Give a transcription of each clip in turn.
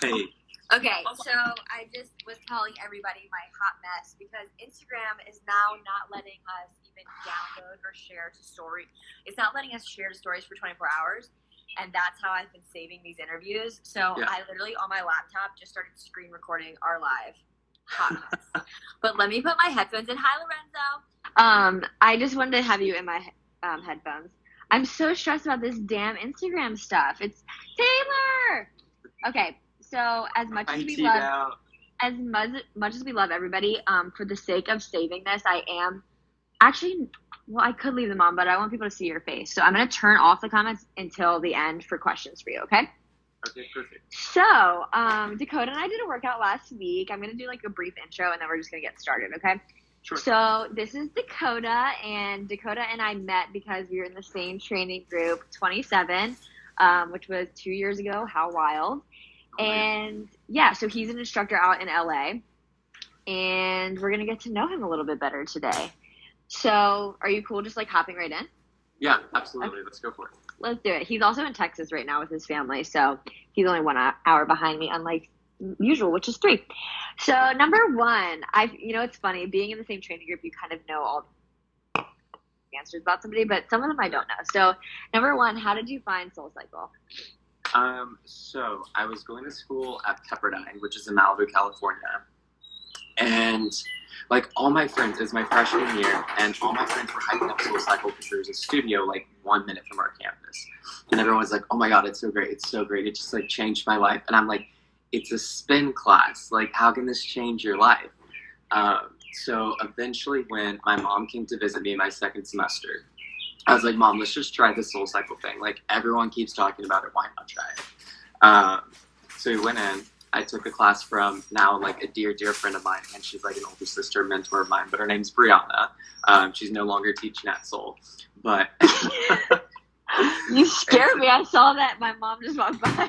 Hey. Okay, so I just was telling everybody my hot mess because Instagram is now not letting us even download or share to story. It's not letting us share to stories for 24 hours. And that's how I've been saving these interviews. So I literally on my laptop just started screen recording our live hot mess. But let me put my headphones in. Hi, Lorenzo. I just wanted to have you in my headphones. I'm so stressed about this damn Instagram stuff. It's Taylor. Okay, so as much as we love everybody, for the sake of saving this, I am actually. Well, I could leave them on, but I want people to see your face. So I'm going to turn off the comments until the end for questions for you, okay? Okay, perfect. So, Dacoda and I did a workout last week. I'm going to do like a brief intro, and then we're just going to get started, okay? Sure. So this is Dacoda, and Dacoda and I met because we were in the same training group, 27, which was 2 years ago. How wild. And, yeah, so he's an instructor out in LA, and we're going to get to know him a little bit better today. So, are you cool just, like, hopping right in? Yeah, absolutely. Okay. Let's go for it. Let's do it. He's also in Texas right now with his family, so he's only 1 hour behind me, unlike usual, which is 3. So, number one, it's funny. Being in the same training group, you kind of know all the answers about somebody, but some of them I don't know. So, number one, how did you find SoulCycle? So, I was going to school at Pepperdine, which is in Malibu, California, and like all my friends, it was my freshman year, and all my friends were hyping up SoulCycle because there was a studio like 1 minute from our campus. And everyone was like, oh my God, it's so great. It's so great. It just like changed my life. And I'm like, it's a spin class. Like, how can this change your life? So eventually when my mom came to visit me in my second semester, I was like, Mom, let's just try this SoulCycle thing. Like, everyone keeps talking about it. Why not try it? So we went in. I took a class from now like a dear friend of mine, and she's like an older sister, mentor of mine, but her name's Brianna. She's no longer teaching at Soul, but you scared me. I saw that my mom just walked by.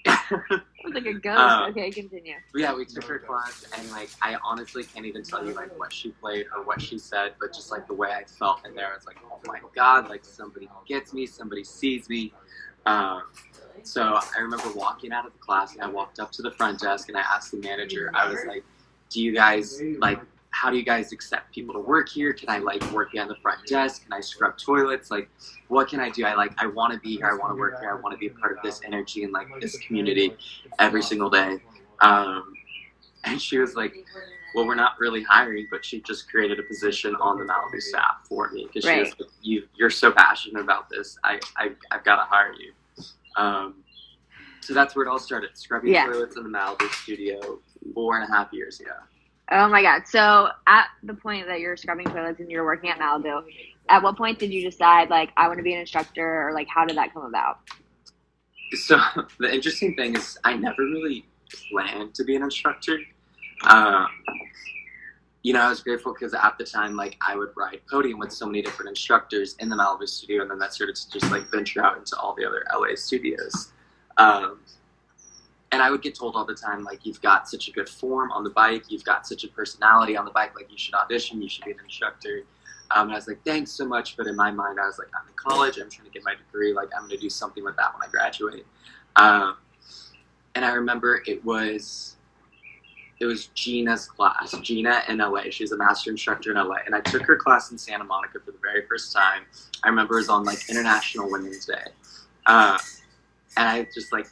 It was like a ghost. Okay, continue. Yeah, we took her class, and like I honestly can't even tell you like what she played or what she said, but just like the way I felt in there, it's like, oh my God, like somebody gets me, somebody sees me. So I remember walking out of the class, and I walked up to the front desk, and I asked the manager, I was like, how do you guys accept people to work here? Can I like work behind the front desk? Can I scrub toilets? Like, what can I do? I want to be here. I want to work here. I want to be a part of this energy and like this community every single day. And she was like, well, we're not really hiring, but she just created a position on the Malibu staff for me because she was like, you're so passionate about this. I've got to hire you. So that's where it all started, scrubbing toilets in the Malibu studio 4.5 years ago. Oh my God. So at the point that you're scrubbing toilets and you're working at Malibu, at what point did you decide, like, I want to be an instructor, or like, how did that come about? So the interesting thing is I never really planned to be an instructor. I was grateful because at the time, like, I would ride podium with so many different instructors in the Malibu studio, and then that started to just, like, venture out into all the other LA studios. And I would get told all the time, like, you've got such a good form on the bike, you've got such a personality on the bike, like, you should audition, you should be an instructor. And I was like, thanks so much, but in my mind, I was like, I'm in college, I'm trying to get my degree, like, I'm going to do something with that when I graduate. And I remember it was Gina's class, Gina in LA. She's a master instructor in LA. And I took her class in Santa Monica for the very first time. I remember it was on like International Women's Day. And I just like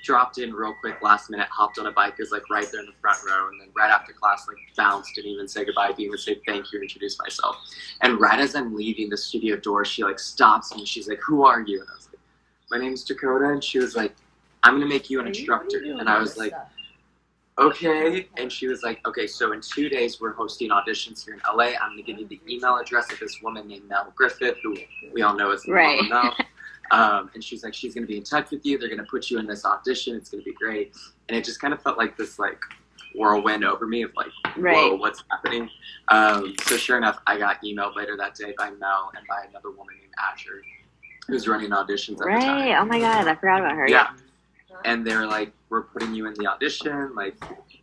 dropped in real quick last minute, hopped on a bike, was like right there in the front row. And then right after class, like bounced, didn't even say goodbye, didn't even say thank you, introduce myself. And right as I'm leaving the studio door, she like stops me. She's like, who are you? And I was like, my name's Dacoda. And she was like, I'm going to make you an instructor. And I was like, okay. And she was like, okay, so in 2 days we're hosting auditions here in LA. I'm going to give you the email address of this woman named Mel Griffith, who we all know as Mel. And she's like, she's going to be in touch with you. They're going to put you in this audition. It's going to be great. And it just kind of felt like this like whirlwind over me of like, whoa, what's happening? So sure enough, I got emailed later that day by Mel and by another woman named Asher, who's running auditions at the time. Oh my God, I forgot about her. Yeah. And they were like, we're putting you in the audition, like,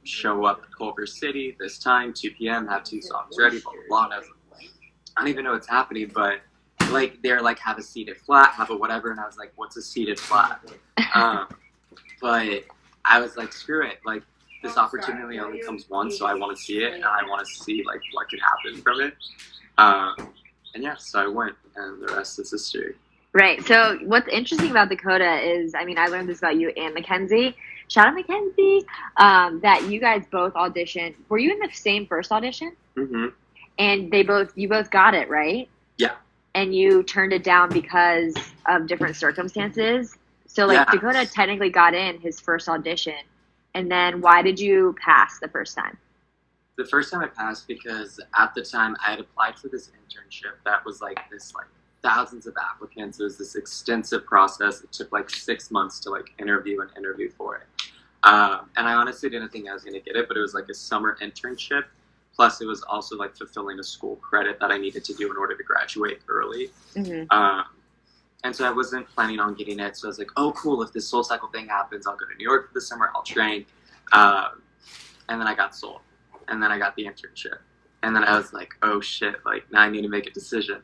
show up at Culver City this time, 2 p.m., have 2 songs ready, blah, blah, blah. And I was like, I don't even know what's happening, but, like, they're like, have a seated flat, have a whatever. And I was like, what's a seated flat? But I was like, screw it. Like, this opportunity only comes once, so I want to see it, and I want to see, like, what could happen from it. And yeah, so I went, and the rest is history. Right. So what's interesting about Dacoda is, I mean, I learned this about you and Mackenzie. Shout out Mackenzie. That you guys both auditioned. Were you in the same first audition? Mm-hmm. And you both got it, right? Yeah. And you turned it down because of different circumstances. So, like, Yeah. Dacoda technically got in his first audition. And then why did you pass the first time? The first time I passed because at the time I had applied for this internship that was like this, like, thousands of applicants. It was this extensive process. It took like 6 months to like interview for it. And I honestly didn't think I was going to get it, but it was like a summer internship. Plus, it was also like fulfilling a school credit that I needed to do in order to graduate early. Mm-hmm. And so I wasn't planning on getting it. So I was like, oh, cool. If this SoulCycle thing happens, I'll go to New York for the summer. I'll train. And then I got Soul. And then I got the internship. And then I was like, oh, shit. Like, now I need to make a decision.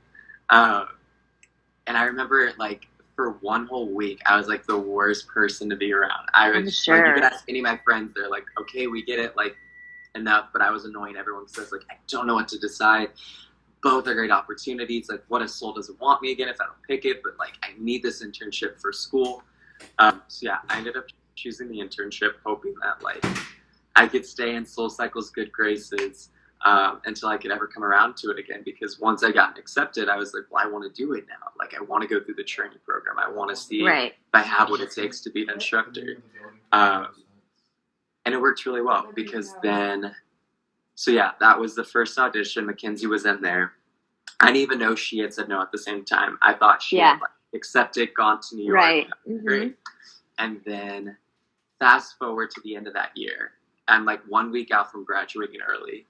And I remember, like, for one whole week, I was, like, the worst person to be around. I was, sure. like, you could ask any of my friends, they're like, okay, we get it, like, enough. But I was annoying everyone because I was like, I don't know what to decide. Both are great opportunities. Like, what if Soul doesn't want me again if I don't pick it? But, like, I need this internship for school. So, yeah, I ended up choosing the internship, hoping that, like, I could stay in SoulCycle's good graces until I could ever come around to it again. Because once I got accepted, I was like, well, I want to do it now. Like, I want to go through the training program. I want to see if I have what it takes to be an instructor. And it worked really well because then, so yeah, that was the first audition. Mackenzie was in there. I didn't even know she had said no at the same time. I thought she had like, accepted, gone to New York. Right. Mm-hmm. And then fast forward to the end of that year. I'm like 1 week out from graduating early.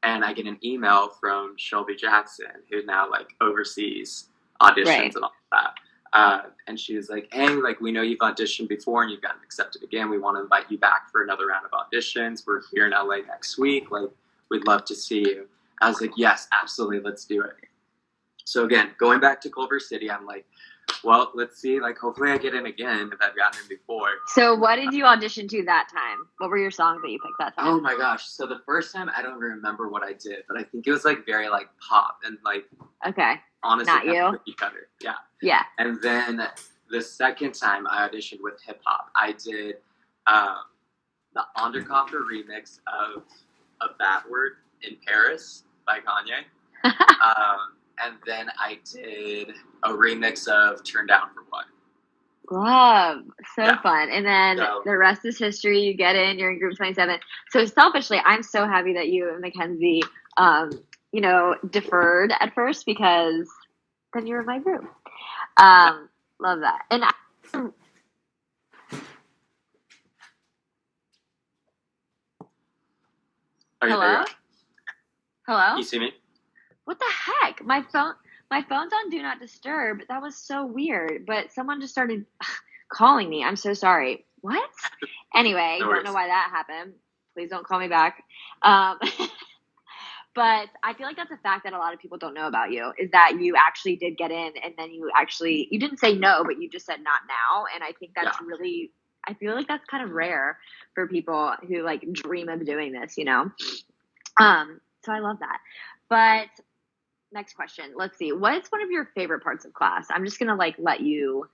And I get an email from Shelby Jackson, who now like oversees auditions and all that. And she was like, hey, like, we know you've auditioned before and you've gotten accepted again. We want to invite you back for another round of auditions. We're here in LA next week. Like, we'd love to see you. I was like, yes, absolutely. Let's do it. So again, going back to Culver City, I'm like, well, let's see. Like, hopefully I get in again if I've gotten in before. So what did you audition to that time? What were your songs that you picked that time? Oh my gosh. So the first time, I don't even remember what I did, but I think it was like very like pop and like, okay, honestly, not you. Cookie cutter. Yeah. Yeah. And then the second time I auditioned with hip hop, I did the Undercover remix of A Bad Word in Paris by Kanye. And then I did a remix of Turn Down for What. Love. So Yeah. fun. And then the rest is history. You get in, you're in group 27. So selfishly, I'm so happy that you and Mackenzie, you know, deferred at first because then you were in my group. Love that. And hello? Hello? You see me? What the heck? My phone's on Do Not Disturb. That was so weird. But someone just started calling me. I'm so sorry. What? Anyway, No don't worries. know why that happened. Please don't call me back. But I feel like that's a fact that a lot of people don't know about you, is that you actually did get in and then you didn't say no, but you just said not now. And I think that's really, I feel like that's kind of rare for people who like dream of doing this, you know? So I love that. But next question. Let's see. What's one of your favorite parts of class? I'm just going to like let you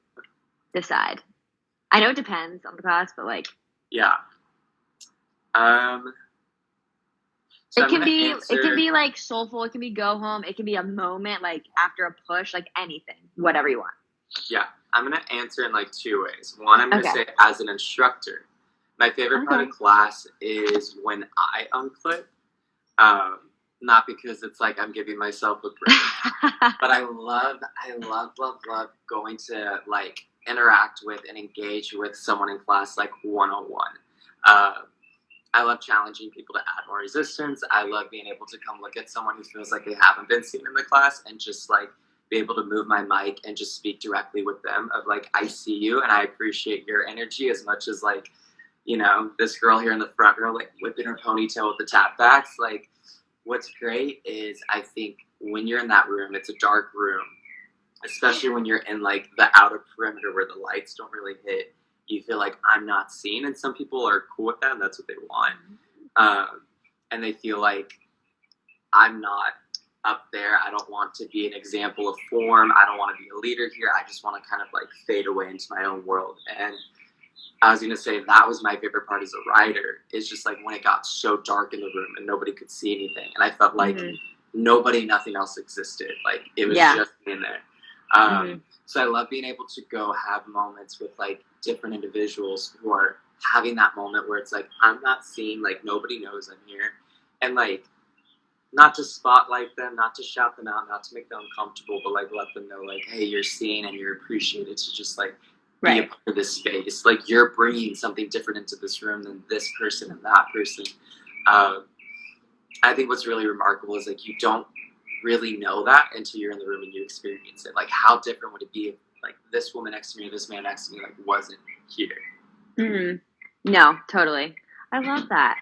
decide. I know it depends on the class, but like. Yeah. So it can be like soulful. It can be go home. It can be a moment like after a push, like anything, whatever you want. Yeah. I'm going to answer in like two ways. One, I'm going to say as an instructor. My favorite part of class is when I unclip. Not because it's like I'm giving myself a break, but I love going to like interact with and engage with someone in class like one-on-one. I love challenging people to add more resistance. I love being able to come look at someone who feels like they haven't been seen in the class and just like be able to move my mic and just speak directly with them of like, I see you and I appreciate your energy as much as like, you know, this girl here in the front row, like whipping her ponytail with the tap backs. Like, what's great is I think when you're in that room, it's a dark room, especially when you're in like the outer perimeter where the lights don't really hit. you feel like I'm not seen, and some people are cool with that and that's what they want. And they feel like I'm not up there. I don't want to be an example of form. I don't want to be a leader here. I just want to kind of like fade away into my own world. And I was going to say that was my favorite part as a writer, is just like when it got so dark in the room and nobody could see anything. And I felt like nothing else existed. Like it was just me in there. So I love being able to go have moments with like different individuals who are having that moment where it's like, I'm not seen, like nobody knows I'm here. And like, not to spotlight them, not to shout them out, not to make them uncomfortable, but like let them know like, hey, you're seen and you're appreciated to just like be a part of this space. Like you're bringing something different into this room than this person and that person. I think what's really remarkable is like you don't really know that until you're in the room and you experience it. Like how different would it be if like this woman next to me or this man next to me like wasn't here? No, totally. I love that.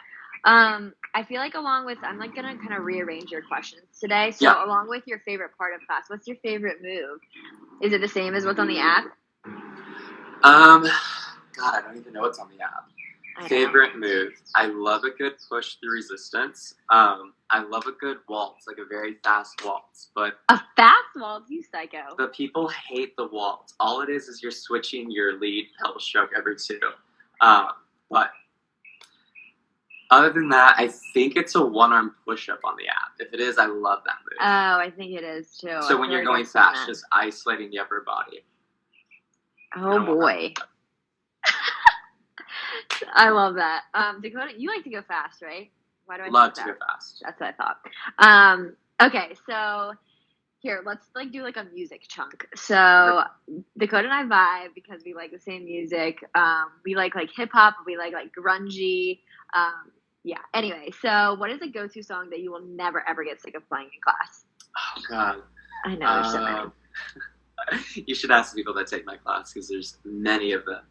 I feel like along with, I'm like gonna kind of rearrange your questions today. So along with your favorite part of class, what's your favorite move? Is it the same as what's on the app? God, I don't even know what's on the app. Favorite move. I love a good push through resistance. I love a good waltz, like a very fast waltz. But a fast waltz, you psycho. The people hate the waltz. All it is you're switching your lead pedal stroke every two. But other than that, I think it's a one-arm push-up on the app. If it is, I love that move. Oh, I think it is too. So when you're going fast, just isolating the upper body. Oh boy. I love that. Dacoda, you like to go fast, right? Why do I love to go fast? That's what I thought. Okay, so here, let's like do like a music chunk. So Dacoda and I vibe because we like the same music. We like hip hop. We like grungy. Yeah. Anyway, so what is a go-to song that you will never ever get sick of playing in class? Oh God. I know there's so many. You should ask the people that take my class because there's many of them.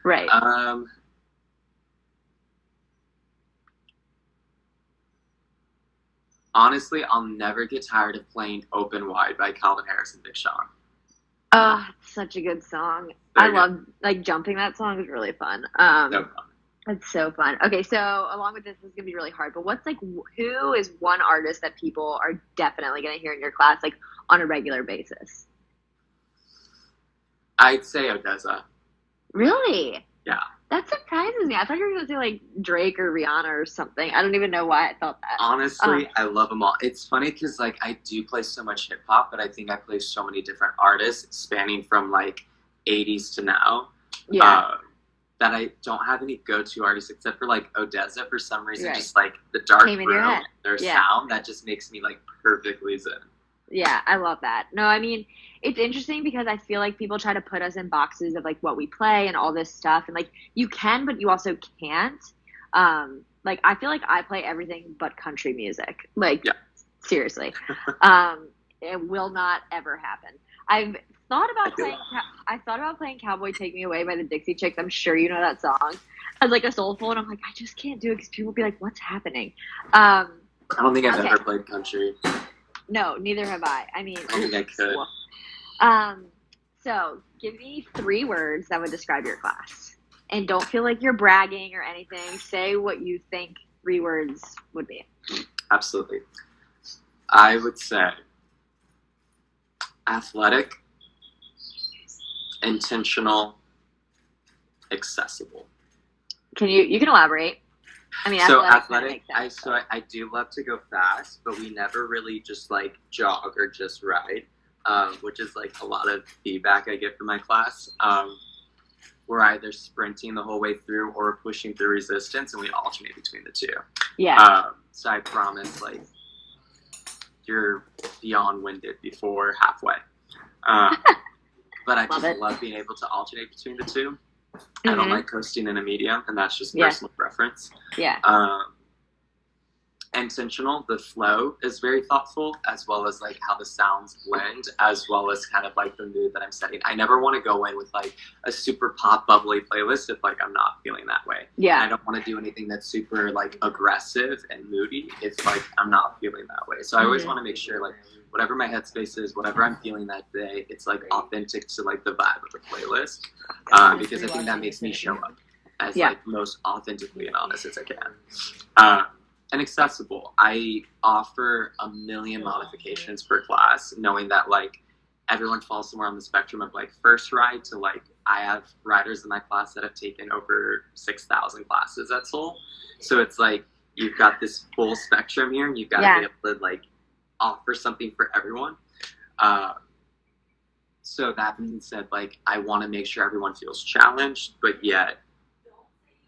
Right. Honestly, I'll never get tired of playing Open Wide by Calvin Harris and Big Sean. Oh, such a good song. I love jumping that song is really fun. No fun. It's so fun. Okay, so along with this is gonna be really hard, but what's who is one artist that people are definitely gonna hear in your class on a regular basis? I'd say Odessa. Really? Yeah. That surprises me. I thought you were gonna say Drake or Rihanna or something. I don't even know why I thought that. Honestly, I love them all. It's funny because I do play so much hip hop, but I think I play so many different artists spanning from 80s to now. Yeah. That I don't have any go-to artists except for Odessa for some reason. Just the dark room, their sound that just makes me perfectly zen. Yeah, I love that. No, I mean, it's interesting because I feel like people try to put us in boxes of what we play and all this stuff, and you can, but you also can't. I feel like I play everything but country music. Seriously. It will not ever happen. I thought about playing Cowboy Take Me Away by the Dixie Chicks. I'm sure you know that song. As a soulful, and I'm I just can't do it because people will be what's happening? I don't think I've ever played country. No, neither have I. I mean, I don't think I could. So give me 3 words that would describe your class. And don't feel like you're bragging or anything. Say what you think 3 words would be. Absolutely. I would say athletic, intentional, accessible. You can elaborate? I mean, so athletic. I do love to go fast, but we never really just jog or just ride, which is a lot of feedback I get from my class. We're either sprinting the whole way through or pushing through resistance, and we alternate between the two. Yeah. So I promise, you're beyond winded before halfway. But I just love being able to alternate between the two. Mm-hmm. I don't like coasting in a medium, and that's just personal preference. Yeah. Intentional, the flow is very thoughtful, as well as how the sounds blend, as well as kind of the mood that I'm setting. I never want to go in with a super pop bubbly playlist if I'm not feeling that way. Yeah. And I don't want to do anything that's super aggressive and moody if I'm not feeling that way. So I always want to make sure whatever my headspace is, whatever I'm feeling that day, it's like authentic to like the vibe of the playlist, because I think that makes me show up as like most authentically and honest as I can. And accessible. I offer a million modifications per class, knowing that like everyone falls somewhere on the spectrum of like first ride to like I have riders in my class that have taken over 6,000 classes at Soul. So it's like you've got this full spectrum here, and you've got to be able to like offer something for everyone. So that being said, like I want to make sure everyone feels challenged, but yet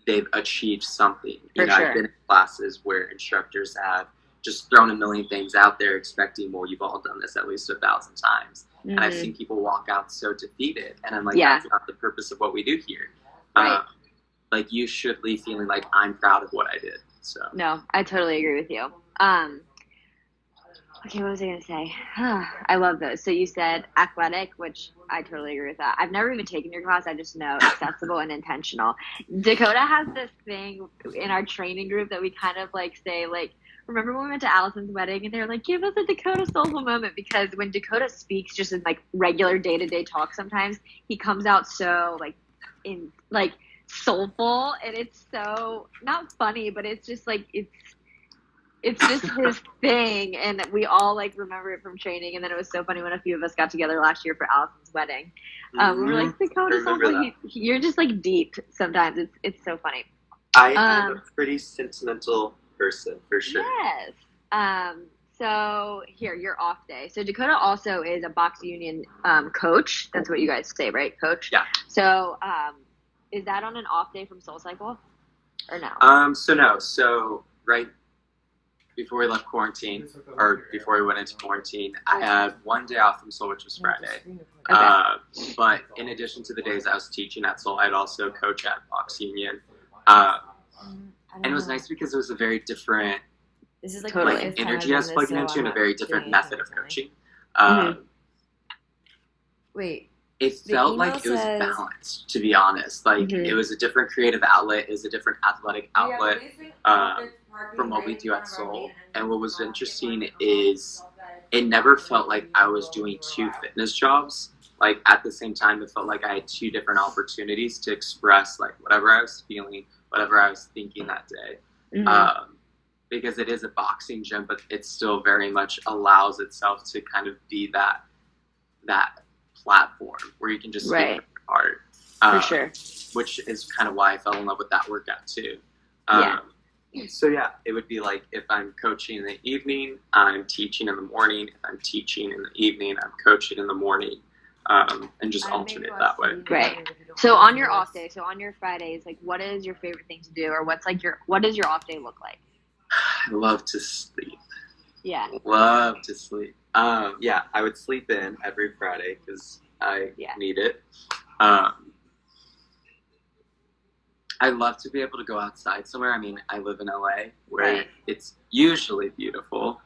they've achieved something. You know, I've been in classes where instructors have just thrown a million things out there expecting, well, you've all done this at least 1,000 times. And I've seen people walk out so defeated. And I'm like, that's not the purpose of what we do here. Like you should leave feeling like I'm proud of what I did. So no, I totally agree with you. Okay, what was I going to say? I love those. So you said athletic, which I totally agree with that. I've never even taken your class. I just know accessible and intentional. Dacoda has this thing in our training group that we kind of like say, like, remember when we went to Allison's wedding and they were like, give us a Dacoda soulful moment? Because when Dacoda speaks just in like regular day-to-day talk sometimes, he comes out so like in like soulful, and it's so not funny, but it's just like it's just his thing, and we all like remember it from training. And then it was so funny when a few of us got together last year for Allison's wedding. We were like, Dacoda soulful. You're just like deep sometimes. It's so funny. I'm a pretty sentimental person for sure. Yes. So here, your off day. So Dacoda also is a box union coach. That's what you guys say, right? Coach? Yeah. So is that on an off day from SoulCycle or no? So right before we left quarantine, or before we went into quarantine, I had one day off from Soul, which was Friday. But in addition to the days I was teaching at Soul, I'd also coach at Box Union. And it was nice because it was a very different energy I was plugging into, and a very different method of coaching. It felt like it was balanced, to be honest. Like it was a different creative outlet, it was a different athletic outlet from what we do at Soul. And what was interesting is it never felt like I was doing two fitness jobs. Like at the same time, it felt like I had two different opportunities to express like whatever I was feeling, whatever I was thinking that day. Because it is a boxing gym, but it still very much allows itself to kind of be that platform where you can just speak from your heart. For sure. Which is kind of why I fell in love with that workout too. So yeah, it would be like if I'm coaching in the evening, I'm teaching in the morning. If I'm teaching in the evening, I'm coaching in the morning. And just alternate that way. Right. So on your off day, so on your Fridays, like what is your favorite thing to do, or what does your off day look like? I love to sleep. Yeah. Love to sleep. I would sleep in every Friday because I need it. I love to be able to go outside somewhere. I mean, I live in LA where it's usually beautiful.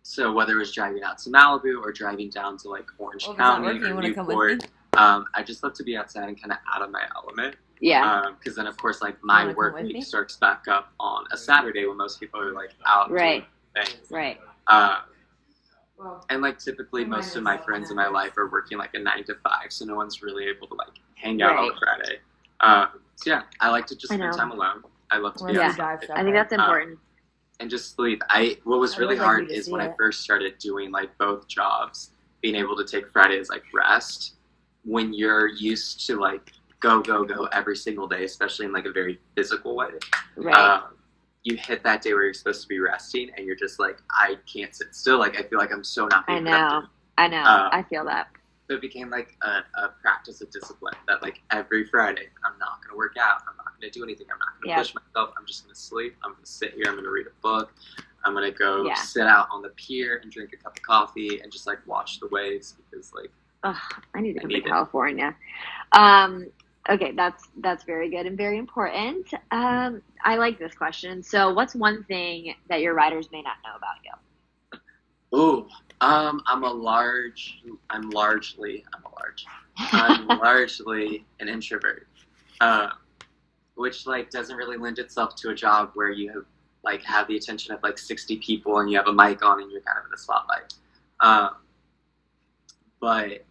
So whether it was driving out to Malibu or driving down to like Orange County or Newport, I just love to be outside and kind of out of my element. Yeah. Because then, of course, like my work week starts back up on a Saturday when most people are like out doing things. Right. And like typically most of my friends in my life are working like a 9 to 5, so no one's really able to like hang out on a Friday. So yeah, I like to just spend time alone. I love to be outside. I think that's important. And just sleep. What was really hard is when I first started doing like both jobs, being able to take Friday as like rest. When you're used to like go every single day, especially in like a very physical way. You hit that day where you're supposed to be resting, and you're just like, I can't sit still. Like I feel like I'm so not being productive. I know. I feel that. So it became like a practice of discipline that like every Friday I'm not going to work out. I'm not going to do anything. I'm not going to push myself. I'm just going to sleep. I'm going to sit here. I'm going to read a book. I'm going to go sit out on the pier and drink a cup of coffee and just like watch the waves because like I need to come to California. Okay, that's very good and very important. I like this question. So what's one thing that your riders may not know about you? Ooh, I'm largely an introvert, which like doesn't really lend itself to a job where you like have the attention of like 60 people and you have a mic on and you're kind of in the spotlight. But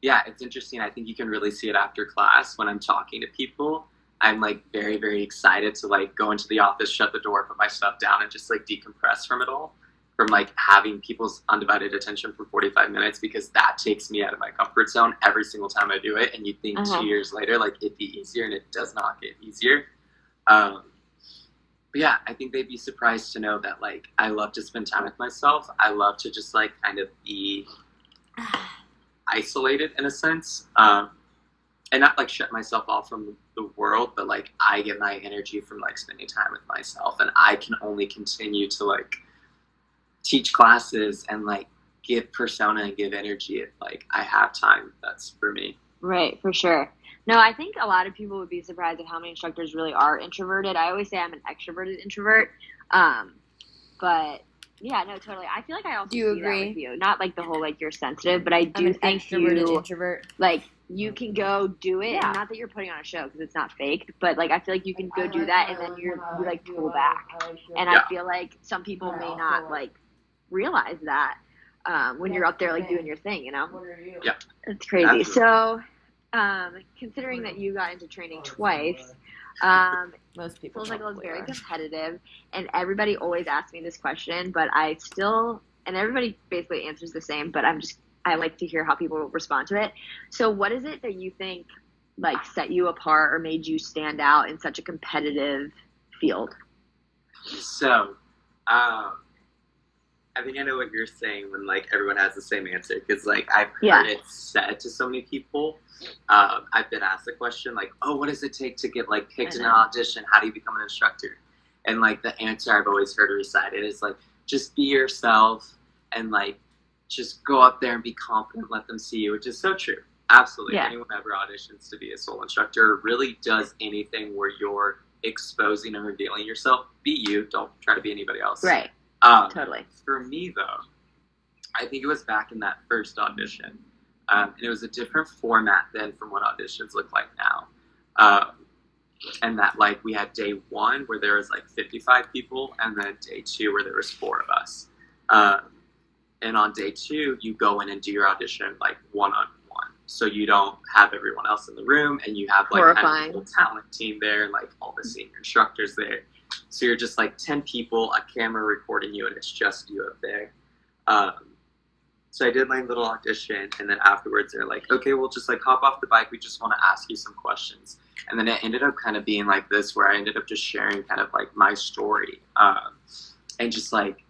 yeah, it's interesting. I think you can really see it after class when I'm talking to people. I'm like very, very excited to like go into the office, shut the door, put my stuff down, and just like decompress from it all, from like having people's undivided attention for 45 minutes, because that takes me out of my comfort zone every single time I do it. And you think 2 years later, like it'd be easier, and it does not get easier. But yeah, I think they'd be surprised to know that like I love to spend time with myself. I love to just like kind of be isolated in a sense, and not like shut myself off from the world, but like I get my energy from like spending time with myself, and I can only continue to like teach classes and like give persona and give energy if like I have time. That's for me. Right, for sure. No, I think a lot of people would be surprised at how many instructors really are introverted. I always say I'm an extroverted introvert, but yeah, no, totally. I feel like I also Do you see agree? that with you. Not like the whole like you're sensitive, but I do I'm an think extroverted you introvert. like you can go do it. Yeah. And not that you're putting on a show because it's not fake, but like I feel like you can go do that and then you like pull back. And I feel like some people may not like realize that when you're up there like doing your thing, you know? Yeah, It's crazy. Absolutely. So, considering that you got into training twice, Most people SoulCycle is probably very are. competitive, and everybody always asks me this question, but I still, and everybody basically answers the same, but I like to hear how people respond to it. So what is it that you think like set you apart or made you stand out in such a competitive field? So, I think I know what you're saying when like everyone has the same answer, because like I've heard it said to so many people. I've been asked the question like, "Oh, what does it take to get like picked in an audition? How do you become an instructor?" And like the answer I've always heard recited is like, just be yourself and like just go up there and be confident, let them see you, which is so true. Absolutely. Yeah. Anyone ever auditions to be a soul instructor really does anything where you're exposing and revealing yourself. Be you. Don't try to be anybody else. Right. Totally. For me, though, I think it was back in that first audition. And it was a different format then from what auditions look like now. And that, like, we had day one where there was, like, 55 people, and then day two where there was 4 of us. And on day 2, you go in and do your audition, like, one-on-one. So you don't have everyone else in the room, and you have, like, kind of a whole talent team there, and, like, all the senior instructors there. So you're just like 10 people, a camera recording you, and it's just you up there. So I did my little audition, and then afterwards they're like, okay, we'll just like hop off the bike. We just want to ask you some questions. And then it ended up kind of being like this, where I ended up just sharing kind of like my story and just like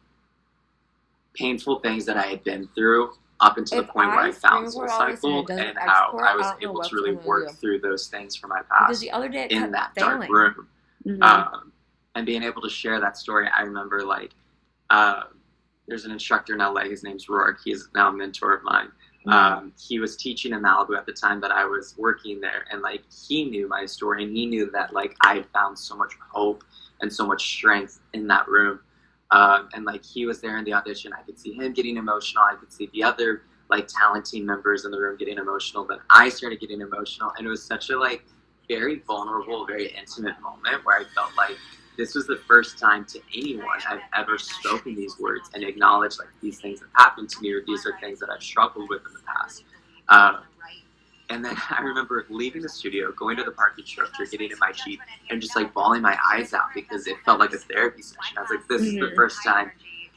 painful things that I had been through up until the point where I found SoulCycle, and how I was able to really work through those things from my past the other day in that dark room. Mm-hmm. And being able to share that story, I remember like there's an instructor in LA. His name's Rourke. He's now a mentor of mine. He was teaching in Malibu at the time that I was working there, and like he knew my story, and he knew that like I had found so much hope and so much strength in that room. And like he was there in the audition. I could see him getting emotional. I could see the other like talent team members in the room getting emotional. Then I started getting emotional, and it was such a like very vulnerable, very intimate moment where I felt like this was the first time to anyone I've ever spoken these words and acknowledged like these things have happened to me, or these are things that I've struggled with in the past. And then I remember leaving the studio, going to the parking structure, getting in my Jeep, and just like bawling my eyes out because it felt like a therapy session. I was like, this is the first time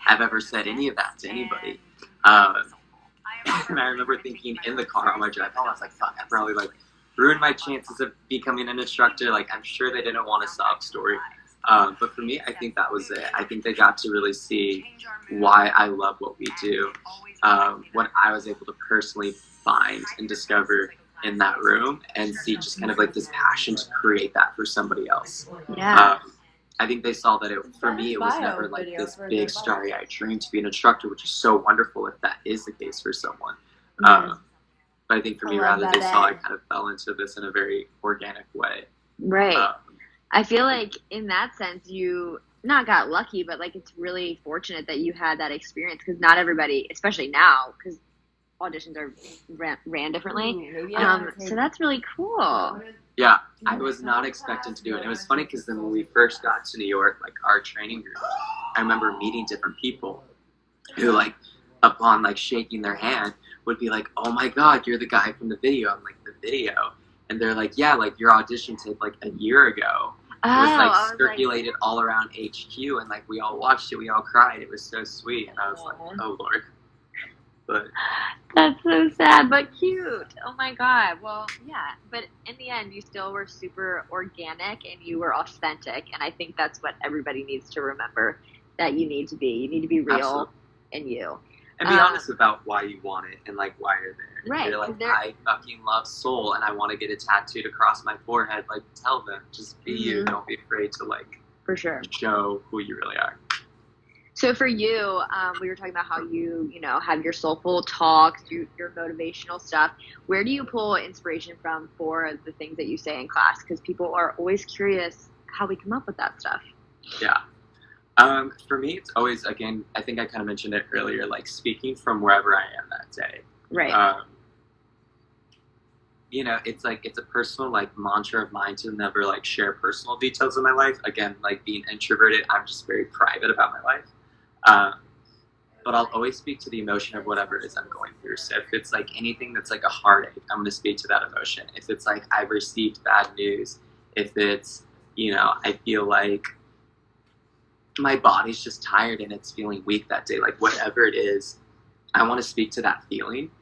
I've ever said any of that to anybody. And I remember thinking in the car on my drive home, I was like, fuck, I probably like ruined my chances of becoming an instructor. Like, I'm sure they didn't want a sob story. But for me, I think that was it. I think they got to really see why I love what we do, what I was able to personally find and discover in that room, and see just kind of like this passion to create that for somebody else. Yeah. I think they saw that for me, it was never like this big starry-eyed dream to be an instructor, which is so wonderful if that is the case for someone. But I think for me, rather, they saw I kind of fell into this in a very organic way. Right. I feel like in that sense, you not got lucky, but like it's really fortunate that you had that experience, because not everybody, especially now, because auditions are ran differently. So that's really cool. Yeah, I was not expecting to do it. It was funny because then when we first got to New York, like our training group, I remember meeting different people who, like, upon like shaking their hand, would be like, "Oh my God, you're the guy from the video." I'm like, "The video?" And they're like, "Yeah, like your audition tape like a year ago was like circulated all around HQ, and like we all watched it, we all cried. It was so sweet." And I was like, "Oh Lord." But that's so sad, but cute. Oh my God. Well, yeah. But in the end, you still were super organic and you were authentic. And I think that's what everybody needs to remember, that you need to be. You need to be real in you. And be honest about why you want it and like why you're there. Right. You're like, I fucking love soul and I want to get it tattooed across my forehead. Like, tell them. Just be you. Don't be afraid to like for sure show who you really are. So for you, we were talking about how you have your soulful talks, your motivational stuff. Where do you pull inspiration from for the things that you say in class? Because people are always curious how we come up with that stuff. Yeah. For me, it's always, again, I think I kind of mentioned it earlier, like speaking from wherever I am that day. Right. It's like, it's a personal like mantra of mine to never like share personal details of my life. Again, like being introverted, I'm just very private about my life. But I'll always speak to the emotion of whatever it is I'm going through. So if it's like anything that's like a heartache, I'm going to speak to that emotion. If it's like I've received bad news, if it's, I feel like my body's just tired and it's feeling weak that day, like whatever it is, I want to speak to that feeling.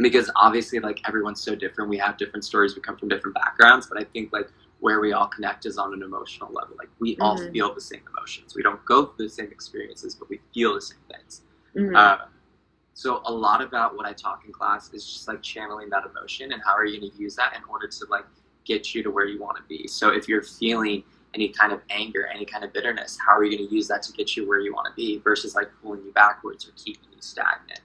Because obviously, like, everyone's so different. We have different stories. We come from different backgrounds. But I think, like, where we all connect is on an emotional level. Like, we all feel the same emotions. We don't go through the same experiences, but we feel the same things. So a lot about what I talk in class is just, like, channeling that emotion and how are you going to use that in order to, like, get you to where you want to be. So if you're feeling any kind of anger, any kind of bitterness, how are you going to use that to get you where you want to be versus, like, pulling you backwards or keeping you stagnant?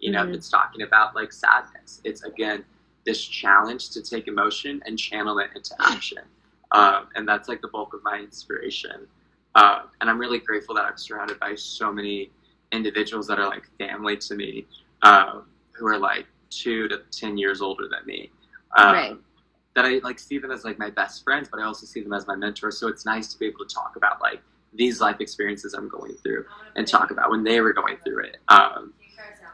If it's talking about like sadness, it's again this challenge to take emotion and channel it into action, and that's like the bulk of my inspiration. And I'm really grateful that I'm surrounded by so many individuals that are like family to me, who are like 2 to 10 years older than me. That I like see them as like my best friends, but I also see them as my mentors. So it's nice to be able to talk about like these life experiences I'm going through and talk about when they were going through it.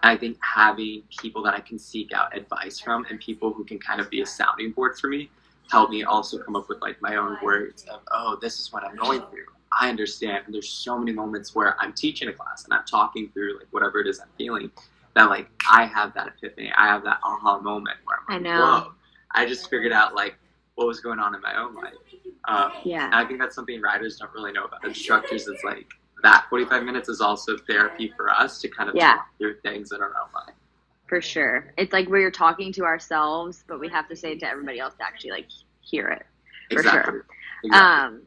I think having people that I can seek out advice from and people who can kind of be a sounding board for me help me also come up with like my own words of, oh, this is what I'm going through. I understand. And there's so many moments where I'm teaching a class and I'm talking through like whatever it is I'm feeling that like I have that epiphany. I have that aha moment where I'm like, whoa, I just figured out like what was going on in my own life. And I think that's something writers don't really know about instructors. It's like, that 45 minutes is also therapy for us to kind of talk through things in our own life. For sure. It's like we're talking to ourselves, but we have to say it to everybody else to actually like hear it. For sure. Exactly.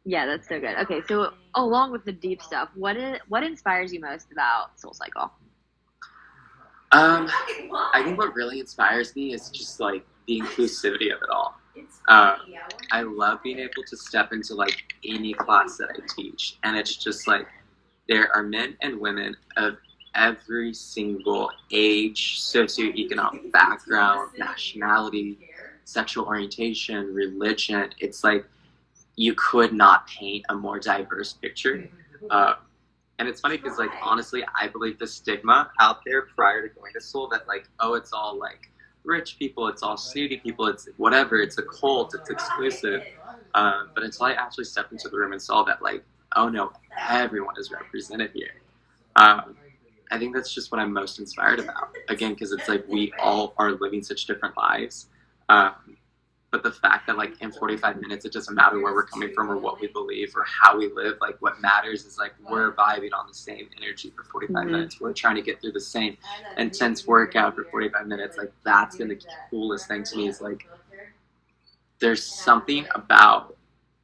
Yeah, that's so good. Okay, so along with the deep stuff, what inspires you most about SoulCycle? I think what really inspires me is just like the inclusivity of it all. I love being able to step into like any class that I teach, and it's just like there are men and women of every single age, socioeconomic background, nationality, sexual orientation, religion. It's like you could not paint a more diverse picture. And it's funny because like honestly, I believe the stigma out there prior to going to Soul that like, oh, it's all like rich people, it's all snooty people, it's whatever, it's a cult, it's exclusive. But until I actually stepped into the room and saw that like, oh no, everyone is represented here. I think that's just what I'm most inspired about. Again, because it's like we all are living such different lives. But the fact that like in 45 minutes, it doesn't matter where we're coming from or what we believe or how we live. Like what matters is like we're vibing on the same energy for 45 minutes. We're trying to get through the same intense workout for 45 minutes. Like that's been the coolest thing to me is like there's something about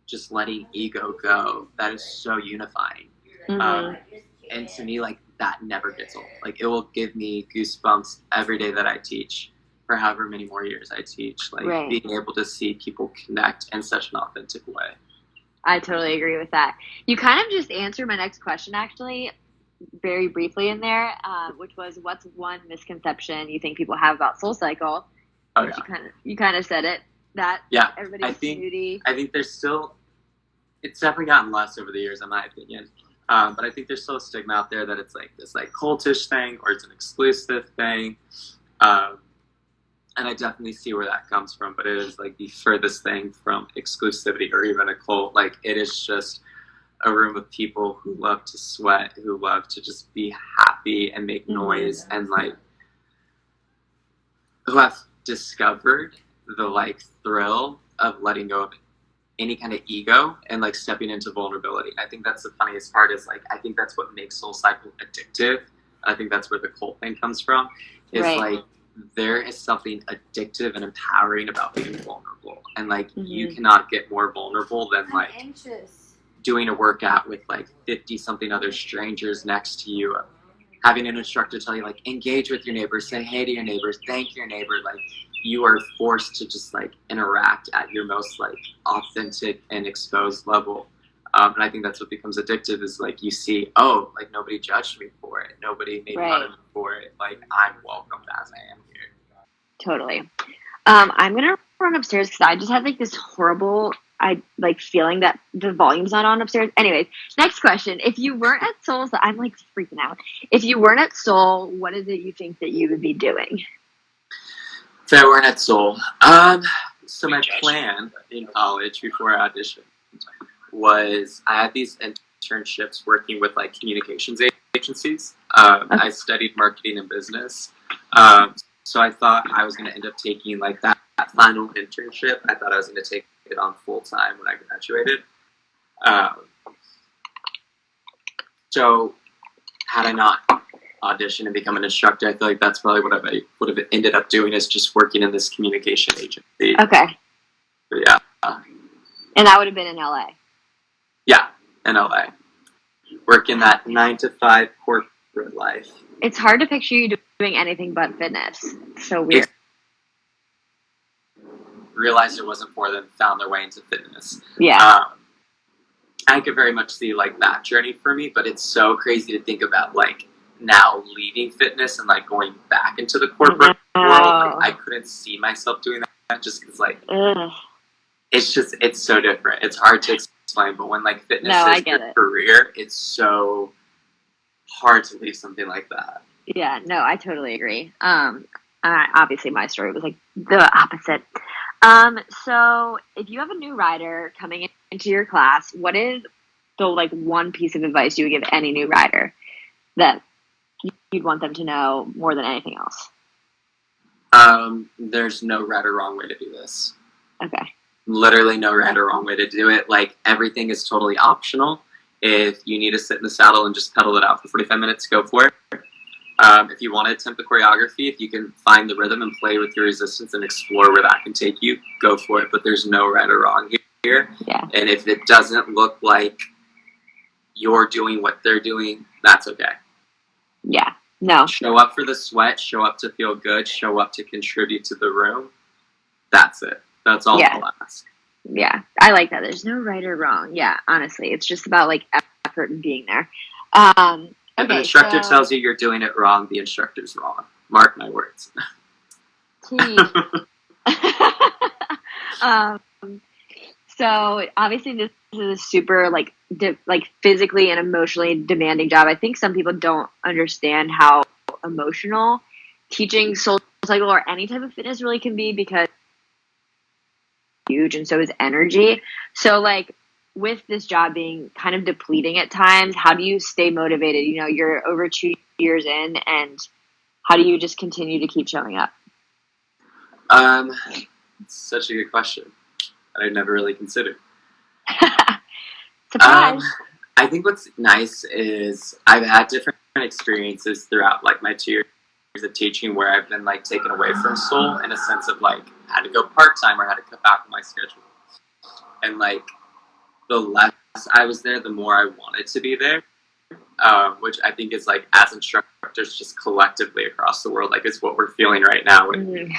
just letting ego go that is so unifying. And to me, like that never gets old. Like it will give me goosebumps every day that I teach. For however many more years I teach, like being able to see people connect in such an authentic way. I totally agree with that. You kind of just answered my next question, actually, very briefly in there, which was, what's one misconception you think people have about SoulCycle? You kind of said it that Yeah, everybody's snooty. I think there's still, it's definitely gotten less over the years, in my opinion. But I think there's still a stigma out there that it's like this like cultish thing or it's an exclusive thing. And I definitely see where that comes from, but it is like the furthest thing from exclusivity or even a cult. Like, it is just a room of people who love to sweat, who love to just be happy and make noise, and like who have discovered the like thrill of letting go of any kind of ego and like stepping into vulnerability. I think that's the funniest part, is like I think that's what makes SoulCycle addictive. I think that's where the cult thing comes from, is like there is something addictive and empowering about being vulnerable, and like you cannot get more vulnerable than like doing a workout with like 50 something other strangers next to you, having an instructor tell you like engage with your neighbors, say hey to your neighbors, thank your neighbor. Like, you are forced to just like interact at your most like authentic and exposed level. And I think that's what becomes addictive, is like you see, oh, like nobody judged me for it, nobody made fun of me for it, like I'm welcomed as I am here. Totally. I'm gonna run upstairs because I just had like this horrible feeling that the volume's not on upstairs. Anyways, next question. If you weren't at Soul, so I'm like freaking out. If you weren't at Soul, what is it you think that you would be doing? If I weren't at Soul, so my plan in college before I auditioned was I had these internships working with like communications agencies. I studied marketing and business. So I thought I was going to end up taking like that final internship. I thought I was going to take it on full time when I graduated. So had I not auditioned and become an instructor, I feel like that's probably what I would have ended up doing, is just working in this communication agency. Okay. But yeah. And that would have been in LA. Yeah, in LA. Working that 9 to 5 corporate life. It's hard to picture you doing anything but fitness. So weird. Realized it wasn't for them, found their way into fitness. Yeah. I could very much see like that journey for me, but it's so crazy to think about like now leaving fitness and like going back into the corporate world. Like, I couldn't see myself doing that just because like it's so different. It's hard to explain, but when like fitness is your career, it's so hard to leave something like that. Yeah, no, I totally agree. Obviously my story was like the opposite. So if you have a new rider coming into your class, what is the like one piece of advice you would give any new rider that you'd want them to know more than anything else? There's no right or wrong way to do this. Okay. Literally no right or wrong way to do it. Like, everything is totally optional. If you need to sit in the saddle and just pedal it out for 45 minutes, go for it. If you want to attempt the choreography, if you can find the rhythm and play with your resistance and explore where that can take you, go for it. But there's no right or wrong here. Yeah. And if it doesn't look like you're doing what they're doing, that's okay. Yeah. No. Show up for the sweat, show up to feel good, show up to contribute to the room. That's it. That's all I'll ask. Yeah. I like that. There's no right or wrong. Yeah, honestly. It's just about like effort and being there. If an instructor tells you you're doing it wrong, the instructor's wrong. Mark my words. So obviously this is a super like physically and emotionally demanding job. I think some people don't understand how emotional teaching SoulCycle or any type of fitness really can be, because it's huge, and so is energy. So like, with this job being kind of depleting at times, how do you stay motivated? You know, you're over 2 years in, and how do you just continue to keep showing up? It's such a good question that I've never really considered. Surprise! I think what's nice is I've had different experiences throughout like my 2 years of teaching where I've been like taken away from Soul in a sense of like had to go part-time or had to cut back on my schedule. And like, the less I was there, the more I wanted to be there, which I think is like, as instructors just collectively across the world, like it's what we're feeling right now. And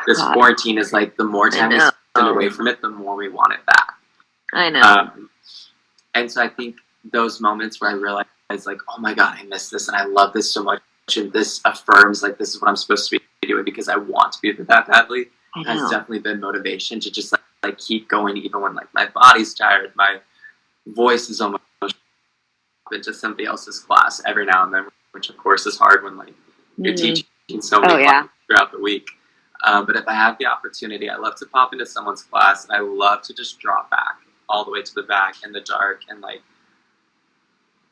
this quarantine is like, the more time we spend away from it, the more we want it back. I know. And so I think those moments where I realize like, oh my God, I miss this and I love this so much, and this affirms like this is what I'm supposed to be doing because I want to be that badly. has know. definitely been motivation to just like keep going even when like my body's tired, my voice is almost into somebody else's class every now and then, which of course is hard when like you're teaching so many classes throughout the week. But if I have the opportunity, I love to pop into someone's class, and I love to just drop back all the way to the back in the dark, and like,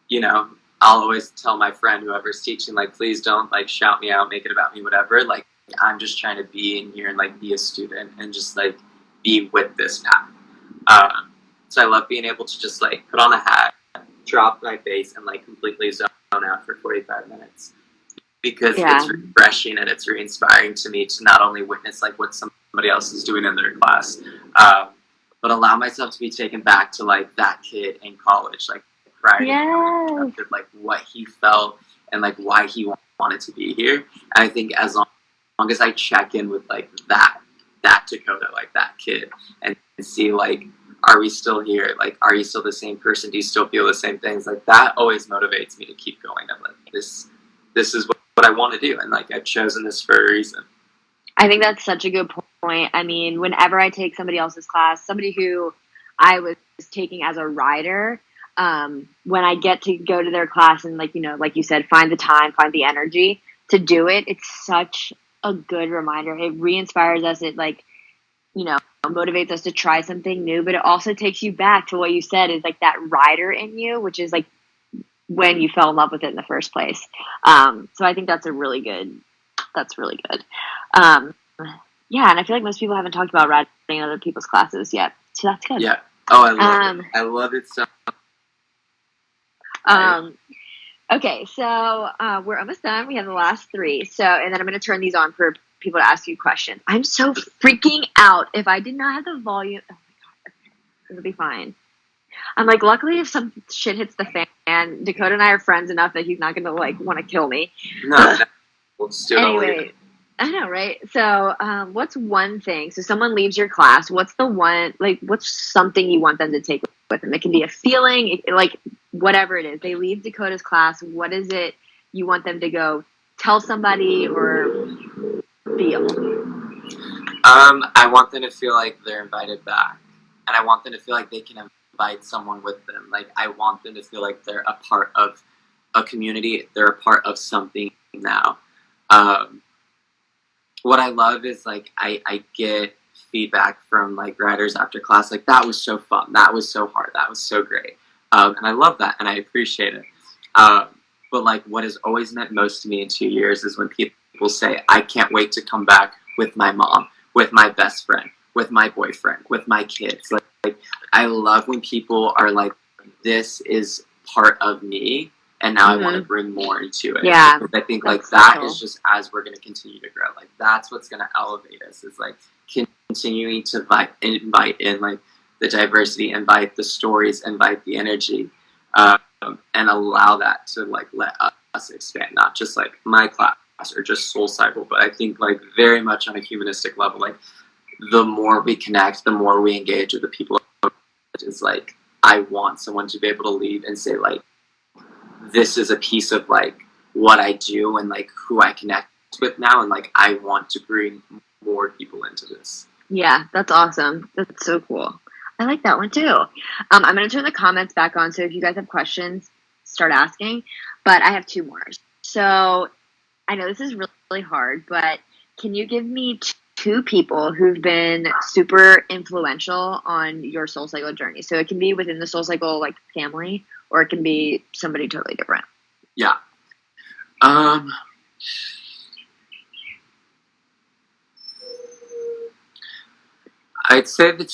you know, I'll always tell my friend, whoever's teaching, like, please don't like shout me out, make it about me, whatever. Like, I'm just trying to be in here and like be a student and just like be with this path. So I love being able to just like put on a hat, drop my face, and like completely zone out for 45 minutes. Because it's refreshing and it's re-inspiring to me to not only witness like what somebody else is doing in their class, but allow myself to be taken back to like that kid in college, like prior to like what he felt and like why he wanted to be here. And I think as long as I check in with like that Dacoda, like that kid, and see like, are we still here? Like, are you still the same person? Do you still feel the same things? Like that always motivates me to keep going. I'm like, this is what I want to do, and like I've chosen this for a reason. I think that's such a good point. I mean, whenever I take somebody else's class, somebody who I was taking as a rider, when I get to go to their class and like, you know, like you said, find the time, find the energy to do it, it's such a good reminder. It re-inspires us. It like, you know, motivates us to try something new, but it also takes you back to what you said is like that rider in you, which is like when you fell in love with it in the first place. So I think that's really good. Yeah, and I feel like most people haven't talked about riding in other people's classes yet. So that's good. Yeah. Oh, I love it. I love it so Okay, so we're almost done. We have the last 3. So, and then I'm going to turn these on for people to ask you questions. I'm so freaking out. If I did not have the volume, oh my God, it'll be fine. I'm like, luckily, if some shit hits the fan, Dacoda and I are friends enough that he's not going to like want to kill me. No, let's do it. Anyway, I know, right? So, what's one thing? So, someone leaves your class. What's the one? Like, what's something you want them to take with them? It can be a feeling, like whatever it is. They leave Dacoda's class. What is it you want them to go tell somebody or feel? I want them to feel like they're invited back, and I want them to feel like they can invite someone with them. Like, I want them to feel like they're a part of a community. They're a part of something now. What I love is like I get feedback from like riders after class, like, that was so fun, that was so hard, that was so great, and I love that and I appreciate it. But like what has always meant most to me in 2 years is when people say, I can't wait to come back with my mom, with my best friend, with my boyfriend, with my kids. Like I love when people are like, this is part of me, and now I want to bring more into it. Yeah, because I think like that is just as we're going to continue to grow. Like that's what's going to elevate us. Is like continuing to invite in like the diversity, invite the stories, invite the energy, and allow that to like let us expand. Not just like my class or just SoulCycle, but I think like very much on a humanistic level. Like the more we connect, the more we engage with the people. Is like I want someone to be able to leave and say like, this is a piece of like what I do and like who I connect with now, and like I want to bring more people into this. Yeah, that's awesome. That's so cool. I like that one too. I'm going to turn the comments back on, so if you guys have questions, start asking. But I have 2 more. So I know this is really, really hard, but can you give me 2 people who've been super influential on your SoulCycle journey? So it can be within the SoulCycle like family, or it can be somebody totally different. Yeah. I'd say the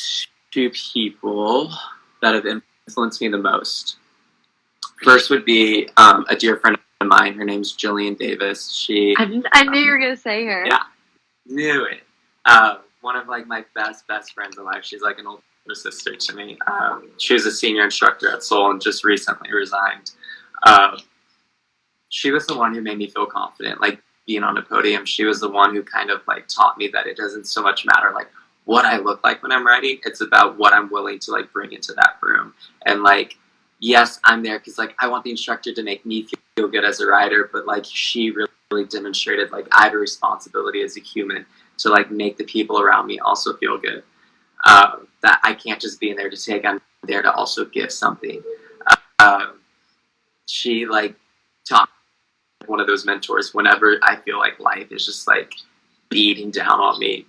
2 people that have influenced me the most. First would be a dear friend of mine. Her name's Jillian Davis. I knew you were going to say her. Yeah, knew it. One of like my best friends in life. She's like an older sister to me. She was a senior instructor at Soul and just recently resigned. She was the one who made me feel confident, like being on a podium. She was the one who kind of like taught me that it doesn't so much matter like what I look like when I'm riding. It's about what I'm willing to like bring into that room. And like, yes, I'm there because like I want the instructor to make me feel good as a rider, but like she really demonstrated like I have a responsibility as a human to like make the people around me also feel good. That I can't just be in there to take, I'm there to also give something. She like taught one of those mentors whenever I feel like life is just like beating down on me.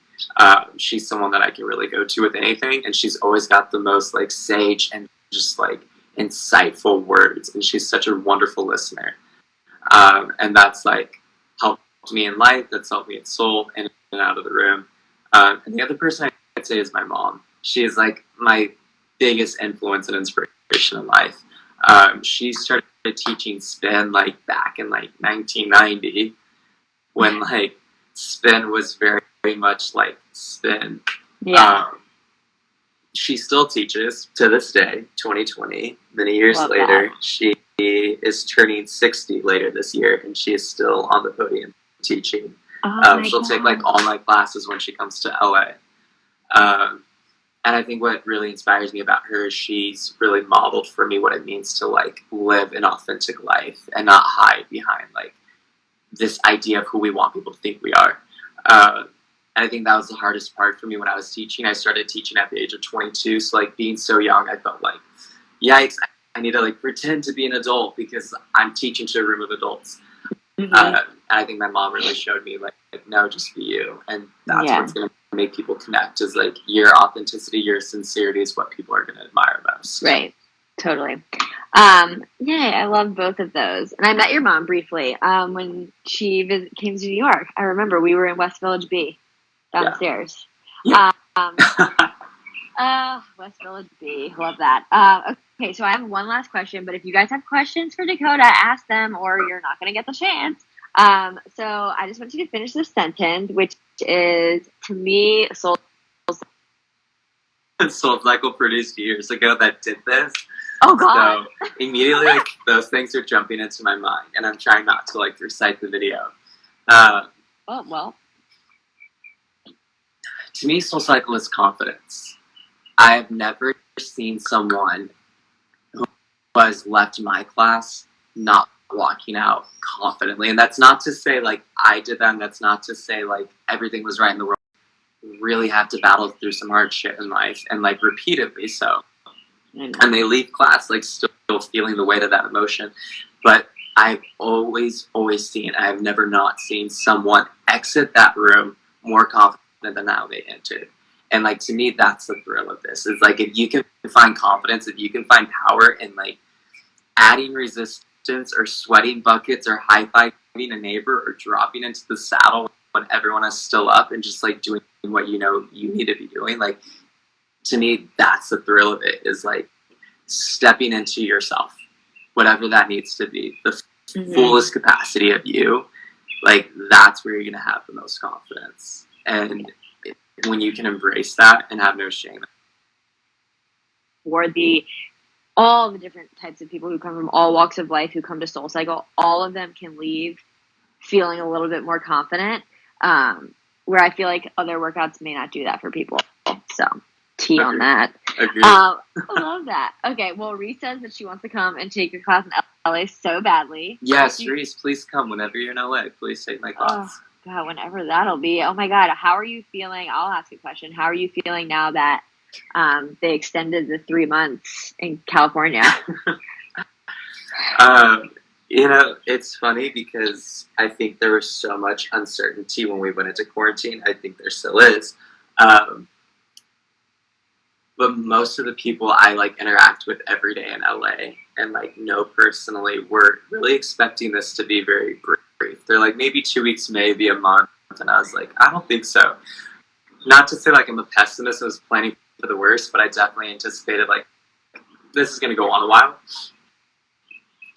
She's someone that I can really go to with anything, and she's always got the most like sage and just like insightful words, and she's such a wonderful listener. And that's like helped me in life, that's helped me in soul and out of the room. And the other person I'd say is my mom. She is like my biggest influence and inspiration in life. She started teaching spin like back in like 1990, when like spin was very, very much like spin. Yeah. She still teaches to this day, 2020. Many years Love later, that. she is turning 60 later this year, and she is still on the podium teaching. She'll take like all my classes when she comes to LA. And I think what really inspires me about her is she's really modeled for me what it means to like live an authentic life and not hide behind like this idea of who we want people to think we are. And I think that was the hardest part for me when I was teaching. I started teaching at the age of 22. So like being so young, I felt like, yikes, I need to like pretend to be an adult because I'm teaching to a room of adults. And I think my mom really showed me like no, just be you. And that's what's going to make people connect, is like your authenticity, your sincerity is what people are going to admire most. Right. Totally. I love both of those. And I met your mom briefly when she came to New York. I remember we were in West Village B downstairs. Yeah. West Village B. Love that. Okay, so I have one last question, but if you guys have questions for Dacoda, ask them or you're not going to get the chance. So I just want you to finish this sentence, which is, to me, SoulCycle produced years ago that did this. Oh, God. So immediately, like, those things are jumping into my mind, and I'm trying not to, like, recite the video. Well. To me, SoulCycle is confidence. I have never seen someone who has left my class not walking out confidently. And that's not to say, like, I did that, and that's not to say, like, everything was right in the world. You really have to battle through some hard shit in life, and, like, repeatedly so. And they leave class, like, still feeling the weight of that emotion. But I've always seen, I have never not seen someone exit that room more confident than how they entered. And, like, to me, that's the thrill of this. It's like, if you can find confidence, if you can find power in, like, adding resistance or sweating buckets or high-fiving a neighbor or dropping into the saddle when everyone is still up and just, like, doing what you know you need to be doing, like, to me, that's the thrill of it, is like stepping into yourself, whatever that needs to be, the fullest capacity of you. Like, that's where you're going to have the most confidence. And when you can embrace that and have no shame. For all the different types of people who come from all walks of life who come to SoulCycle, all of them can leave feeling a little bit more confident, where I feel like other workouts may not do that for people. So, tea on that. Agreed. I love that. Okay, well, Reese says that she wants to come and take your class in LA so badly. Yes, Reese, please come whenever you're in LA. Please take my class. Oh, God, whenever that'll be. Oh, my God. How are you feeling? I'll ask a question. How are you feeling now that they extended the 3 months in California? You know, it's funny because I think there was so much uncertainty when we went into quarantine. I think there still is. But most of the people I, like, interact with every day in LA and, like, know personally were really expecting this to be very brief. They're like, maybe 2 weeks, maybe a month. And I was like, I don't think so. Not to say, like, I'm a pessimist. I was planning for the worst, but I definitely anticipated, like, this is going to go on a while.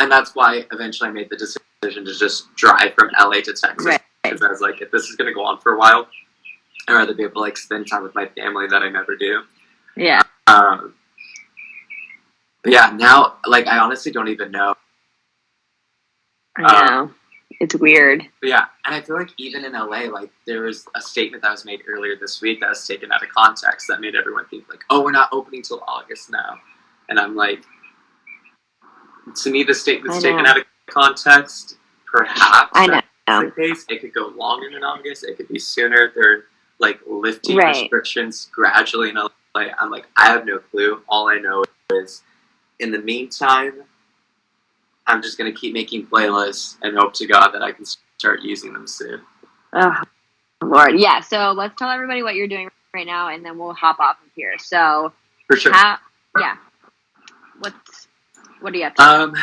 And that's why eventually I made the decision to just drive from LA to Texas. Right. Because I was like, if this is going to go on for a while, I'd rather be able to, like, spend time with my family that I never do. Yeah. But yeah, now, like, I honestly don't even know. I know. It's weird. But yeah, and I feel like even in LA, like, there was a statement that was made earlier this week that was taken out of context that made everyone think, like, oh, we're not opening till August now. And I'm like, to me, the statement's taken out of context. Perhaps I know. that's the case. It could go longer than August. It could be sooner. like lifting Right. restrictions gradually in LA. I'm like, I have no clue. All I know is, in the meantime, I'm just gonna keep making playlists and hope to God that I can start using them soon. Oh, Lord. Yeah. So let's tell everybody what you're doing right now, and then we'll hop off of here. So, For sure. yeah. What do you have to do?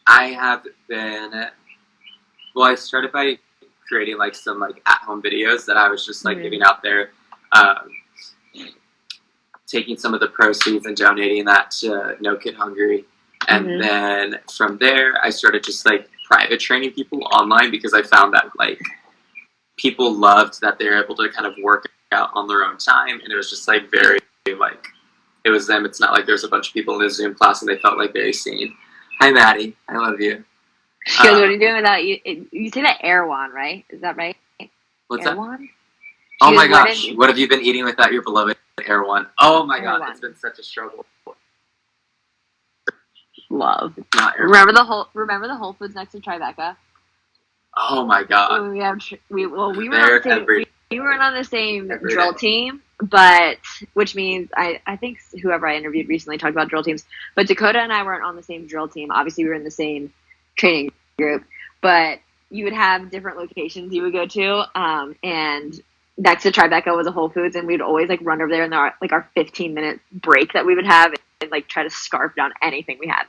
I have been. Well, I started by creating like some like at-home videos that I was just like giving out there, taking some of the proceeds and donating that to No Kid Hungry, and then from there I started just like private training people online because I found that like people loved that they're able to kind of work out on their own time, and it was just like very like it was them. It's not like there's a bunch of people in a Zoom class and they felt like very seen. Hi, Maddie. I love you. Because what are you doing without you? You say that Erewhon, right? Is that right? What's Erewhon? that? Oh my gosh! What have you been eating without your beloved Erewhon? Oh my god, it's been such a struggle. Love. Not Erewhon. Remember the Whole Foods next to Tribeca? Oh my god. When we were on the same every drill day. team, but which means I think whoever I interviewed recently talked about drill teams. But Dacoda and I weren't on the same drill team. Obviously, we were in the same training group, but you would have different locations you would go to, and next to Tribeca was a Whole Foods, and we'd always like run over there in our 15-minute break that we would have and like try to scarf down anything we had.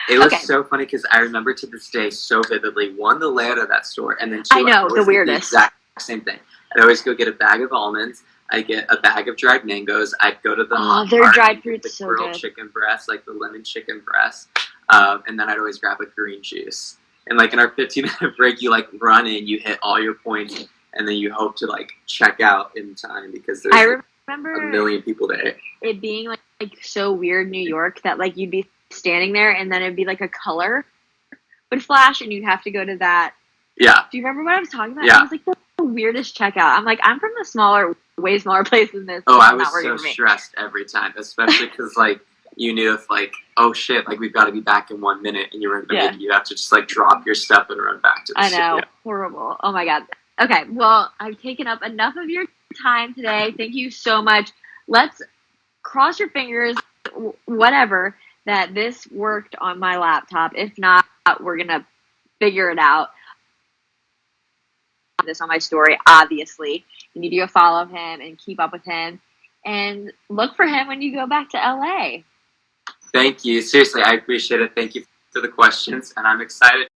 It was so funny because I remember to this day so vividly, one, the layout of that store, and then two, I know, the weirdest. The exact same thing. I'd always go get a bag of almonds. I'd get a bag of dried mangoes. I'd go to the their dried fruit's so grilled good. chicken breast, like the lemon chicken breast, and then I'd always grab a green juice. And like in our 15-minute break, you like run in, you hit all your points, and then you hope to like check out in time because there's remember a million people there. It being like so weird New York that like you'd be standing there and then it'd be like a color would flash and you'd have to go to that. Yeah. Do you remember what I was talking about? Yeah. It was like the weirdest checkout. I'm like, I'm from a way smaller place than this. Oh, I was so stressed every time, especially because like you knew if like, oh shit, like we've got to be back in 1 minute, and you were you have to just like drop your stuff and run back to the studio. Yeah. Horrible. Oh my god. Okay, well, I've taken up enough of your time today. Thank you so much. Let's cross your fingers, whatever, that this worked on my laptop. If not, we're gonna figure it out. This on my story, obviously. You need to go follow him and keep up with him, and look for him when you go back to LA. Thank you. Seriously, I appreciate it. Thank you for the questions, and I'm excited